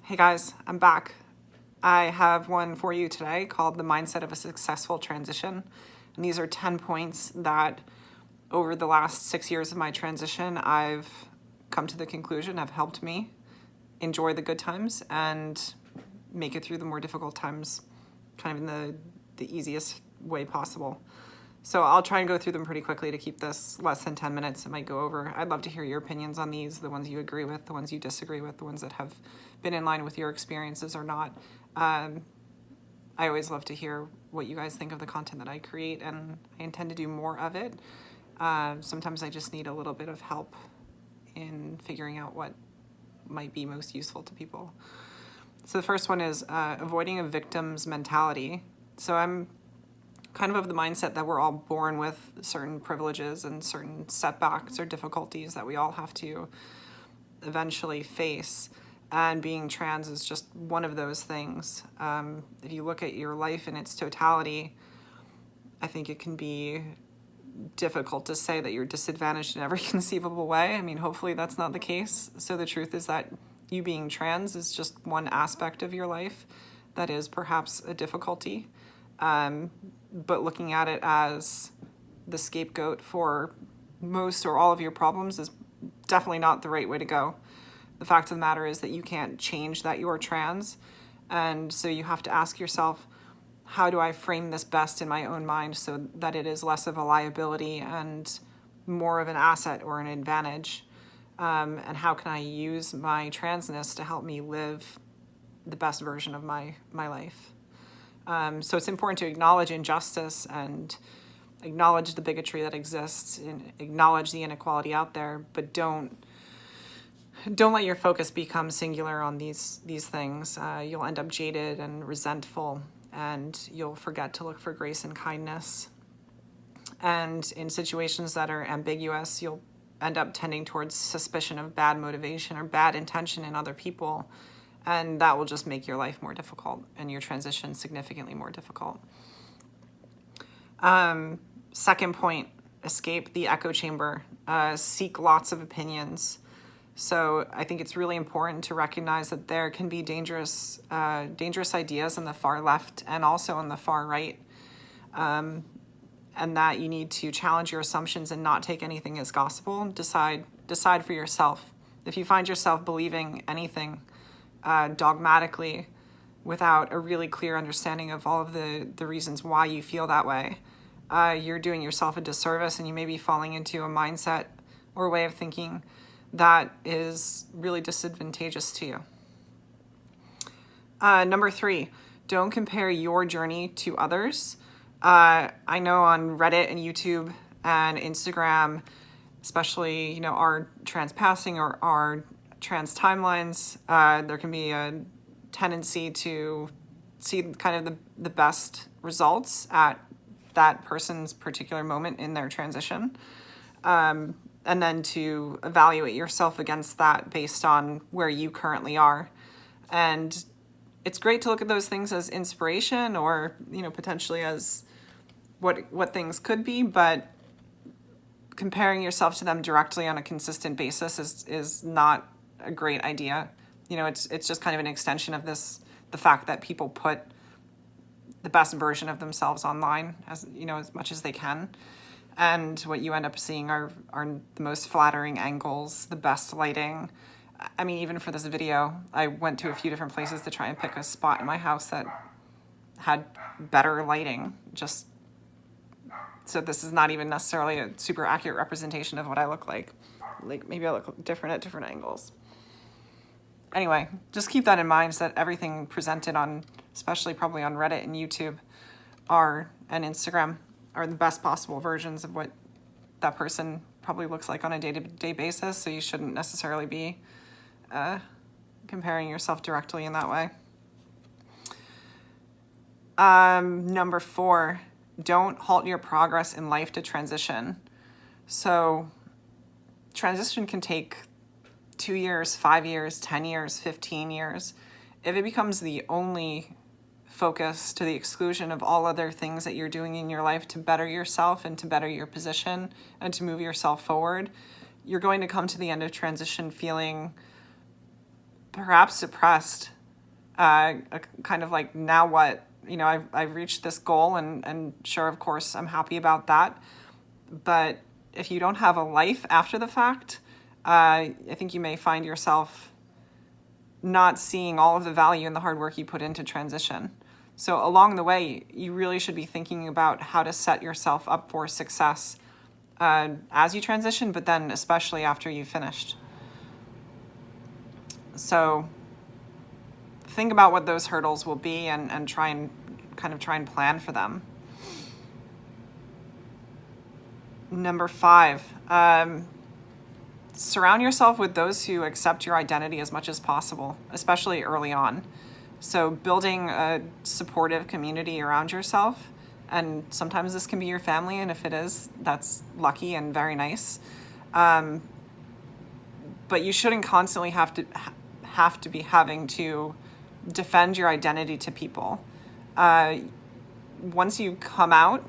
Hey guys, I'm back. I have one for you today called The Mindset of a Successful Transition. And these are 10 points that over the last 6 years of my transition, I've come to the conclusion have helped me enjoy the good times and make it through the more difficult times kind of in the easiest way possible. So I'll try and go through them pretty quickly to keep this less than 10 minutes. It might go over. I'd love to hear your opinions on these, the ones you agree with, the ones you disagree with, the ones that have been in line with your experiences or not. I always love to hear what you guys think of the content that I create, and I intend to do more of it. Sometimes I just need a little bit of help in figuring out what might be most useful to people. So the first one is avoiding a victim's mentality. So I'm kind of the mindset that we're all born with certain privileges and certain setbacks or difficulties that we all have to eventually face. And being trans is just one of those things. If you look at your life in its totality, I think it can be difficult to say that you're disadvantaged in every conceivable way. I mean, hopefully that's not the case. So the truth is that you being trans is just one aspect of your life that is perhaps a difficulty. But looking at it as the scapegoat for most or all of your problems is definitely not the right way to go. The fact of the matter is that you can't change that you're trans. And so you have to ask yourself, how do I frame this best in my own mind so that it is less of a liability and more of an asset or an advantage? And how can I use my transness to help me live the best version of my life? So it's important to acknowledge injustice and acknowledge the bigotry that exists and acknowledge the inequality out there, but don't let your focus become singular on these things. You'll end up jaded and resentful, and you'll forget to look for grace and kindness. And in situations that are ambiguous, you'll end up tending towards suspicion of bad motivation or bad intention in other people. And that will just make your life more difficult and your transition significantly more difficult. Second point, escape the echo chamber. Seek lots of opinions. So I think it's really important to recognize that there can be dangerous ideas on the far left and also on the far right. And that you need to challenge your assumptions and not take anything as gospel. Decide for yourself. If you find yourself believing anything dogmatically without a really clear understanding of all of the reasons why you feel that way, you're doing yourself a disservice, and you may be falling into a mindset or a way of thinking that is really disadvantageous to you. Number 3, don't compare your journey to others. I know on Reddit and YouTube and Instagram, especially, our trans passing or our trans timelines, there can be a tendency to see kind of the best results at that person's particular moment in their transition, and then to evaluate yourself against that based on where you currently are. And it's great to look at those things as inspiration or, potentially as what things could be, but comparing yourself to them directly on a consistent basis is not a great idea. It's just kind of an extension of the fact that people put the best version of themselves online as much as they can. And what you end up seeing are the most flattering angles, the best lighting. I mean, even for this video, I went to a few different places to try and pick a spot in my house that had better lighting. Just so this is not even necessarily a super accurate representation of what I look like. Like maybe I look different at different angles. Anyway, just keep that in mind, so that everything presented on, especially probably on Reddit and YouTube and Instagram, are the best possible versions of what that person probably looks like on a day-to-day basis. So you shouldn't necessarily be comparing yourself directly in that way. Number 4, don't halt your progress in life to transition. So transition can take 2 years, 5 years, 10 years, 15 years. If it becomes the only focus to the exclusion of all other things that you're doing in your life to better yourself and to better your position and to move yourself forward, you're going to come to the end of transition feeling perhaps depressed, kind of like, now what? I've reached this goal, and sure, of course, I'm happy about that. But if you don't have a life after the fact, I think you may find yourself not seeing all of the value and the hard work you put into transition. So along the way, you really should be thinking about how to set yourself up for success as you transition, but then especially after you've finished. So think about what those hurdles will be, and try and plan for them. Number 5, surround yourself with those who accept your identity as much as possible, especially early on. So building a supportive community around yourself, and sometimes this can be your family, and if it is, that's lucky and very nice. But you shouldn't constantly have to be having to defend your identity to people. Once you come out,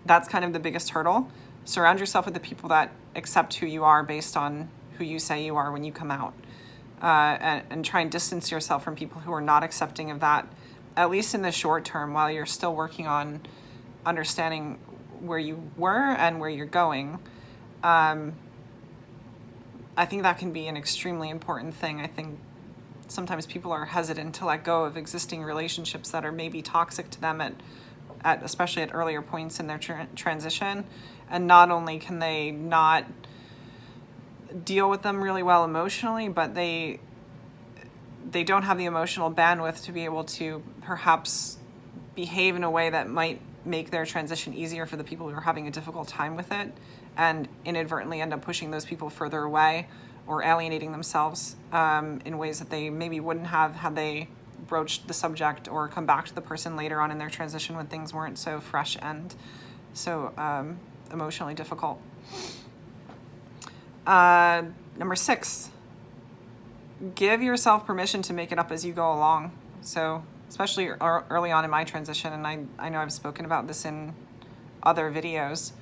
that's kind of the biggest hurdle. Surround yourself with the people that accept who you are based on who you say you are when you come out. And try and distance yourself from people who are not accepting of that, at least in the short term, while you're still working on understanding where you were and where you're going. I think that can be an extremely important thing. I think sometimes people are hesitant to let go of existing relationships that are maybe toxic to them at especially at earlier points in their transition. And not only can they not deal with them really well emotionally, but they don't have the emotional bandwidth to be able to perhaps behave in a way that might make their transition easier for the people who are having a difficult time with it, and inadvertently end up pushing those people further away or alienating themselves in ways that they maybe wouldn't have had they broached the subject or come back to the person later on in their transition when things weren't so fresh and so emotionally difficult. Number 6, give yourself permission to make it up as you go along. So especially early on in my transition, and I know I've spoken about this in other videos,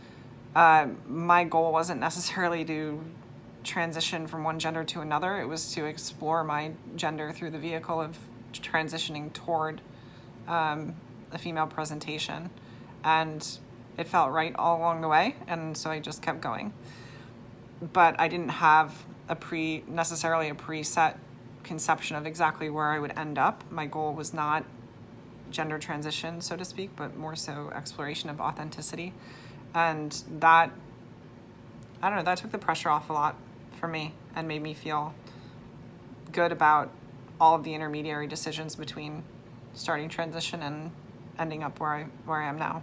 my goal wasn't necessarily to transition from one gender to another. It was to explore my gender through the vehicle of transitioning toward a female presentation. And it felt right all along the way, and so I just kept going. But I didn't have necessarily a preset conception of exactly where I would end up. My goal was not gender transition, so to speak, but more so exploration of authenticity. And that, I don't know, that took the pressure off a lot for me and made me feel good about all of the intermediary decisions between starting transition and ending up where I am now.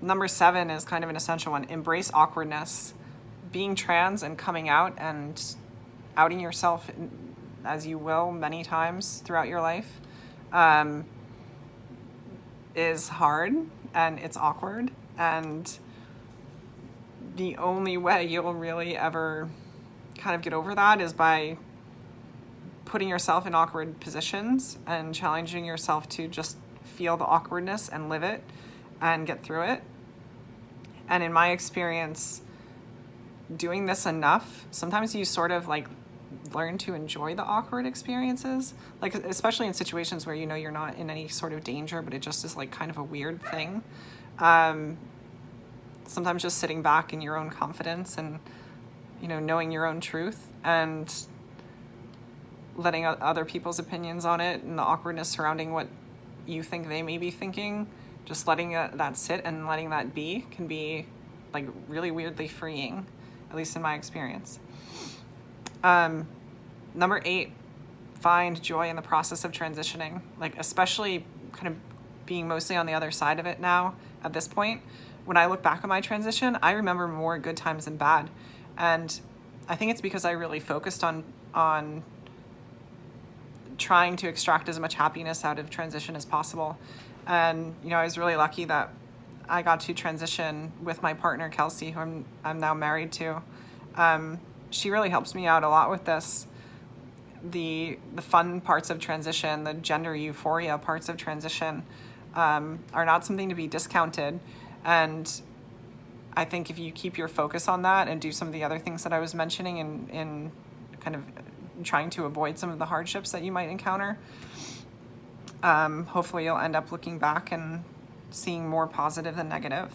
Number 7 is kind of an essential one. Embrace awkwardness. Being trans and coming out and outing yourself as you will many times throughout your life is hard, and it's awkward, and the only way you'll really ever kind of get over that is by putting yourself in awkward positions and challenging yourself to just feel the awkwardness and live it and get through it. And in my experience, doing this enough, sometimes you sort of like learn to enjoy the awkward experiences, like especially in situations where you're not in any sort of danger, but it just is like kind of a weird thing. Sometimes just sitting back in your own confidence and knowing your own truth and letting other people's opinions on it and the awkwardness surrounding what you think they may be thinking, just letting that sit and letting that be can be like really weirdly freeing, at least in my experience. Number 8, find joy in the process of transitioning, like especially kind of being mostly on the other side of it now at this point. When I look back on my transition, I remember more good times than bad. And I think it's because I really focused on trying to extract as much happiness out of transition as possible. And, I was really lucky that I got to transition with my partner, Kelsey, who I'm now married to. She really helps me out a lot with this. The fun parts of transition, the gender euphoria parts of transition, are not something to be discounted. And I think if you keep your focus on that and do some of the other things that I was mentioning in kind of trying to avoid some of the hardships that you might encounter. Hopefully you'll end up looking back and seeing more positive than negative.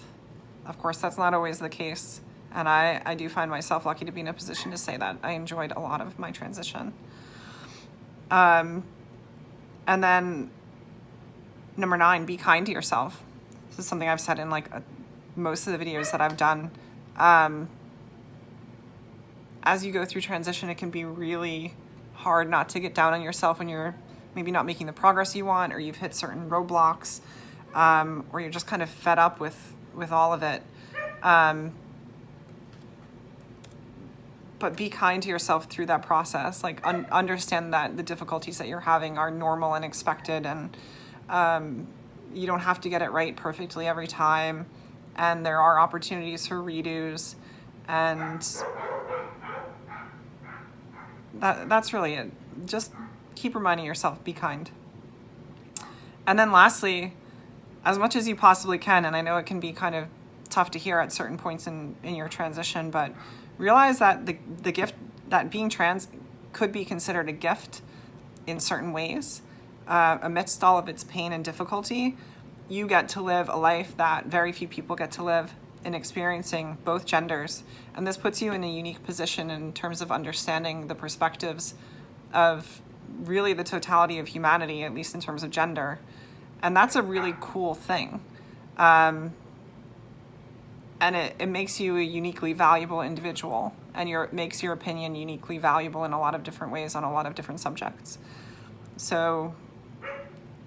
Of course, that's not always the case. And I do find myself lucky to be in a position to say that I enjoyed a lot of my transition. And then number 9, be kind to yourself. This is something I've said in like most of the videos that I've done. As you go through transition, it can be really hard not to get down on yourself when you're maybe not making the progress you want, or you've hit certain roadblocks, or you're just kind of fed up with all of it. But be kind to yourself through that process. Like understand that the difficulties that you're having are normal and expected, and you don't have to get it right perfectly every time. And there are opportunities for redos, and that's really it. Just keep reminding yourself, be kind. And then lastly, as much as you possibly can, and I know it can be kind of tough to hear at certain points in your transition, but realize that the gift, that being trans could be considered a gift in certain ways. Amidst all of its pain and difficulty, you get to live a life that very few people get to live, in experiencing both genders. And this puts you in a unique position in terms of understanding the perspectives of really the totality of humanity, at least in terms of gender. And that's a really cool thing. And it makes you a uniquely valuable individual, and it makes your opinion uniquely valuable in a lot of different ways on a lot of different subjects. So,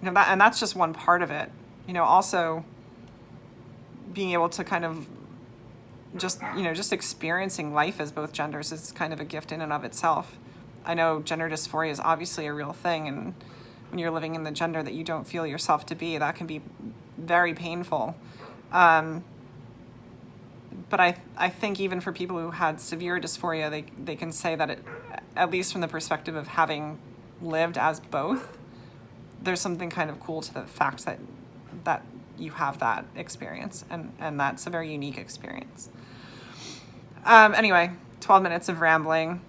that's just one part of it. Also being able to kind of just experiencing life as both genders is kind of a gift in and of itself. I know gender dysphoria is obviously a real thing, and when you're living in the gender that you don't feel yourself to be, that can be very painful. But I think even for people who had severe dysphoria, they can say that it, at least from the perspective of having lived as both, there's something kind of cool to the fact that you have that experience, and that's a very unique experience. Anyway, 12 minutes of rambling.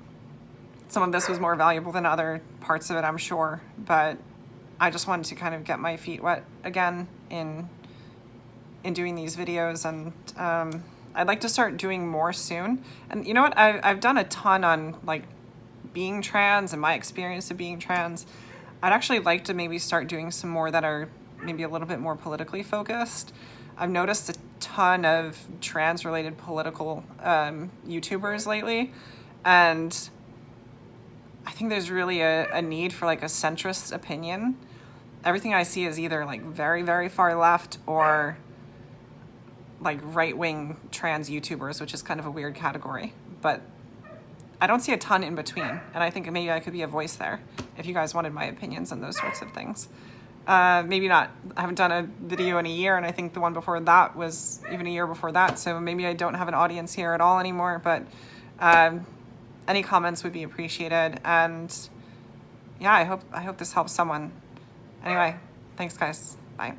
Some of this was more valuable than other parts of it, I'm sure, but I just wanted to kind of get my feet wet again in doing these videos, and I'd like to start doing more soon. And you know what? I've done a ton on like being trans and my experience of being trans. I'd actually like to maybe start doing some more that are maybe a little bit more politically focused. I've noticed a ton of trans-related political YouTubers lately, and I think there's really a need for like a centrist opinion. Everything I see is either like very, very far left or like right-wing trans YouTubers, which is kind of a weird category, but I don't see a ton in between, and I think maybe I could be a voice there if you guys wanted my opinions on those sorts of things. Maybe not. I haven't done a video in a year, and I think the one before that was even a year before that, so maybe I don't have an audience here at all anymore, but any comments would be appreciated, and yeah, I hope this helps someone. Anyway, thanks guys. Bye.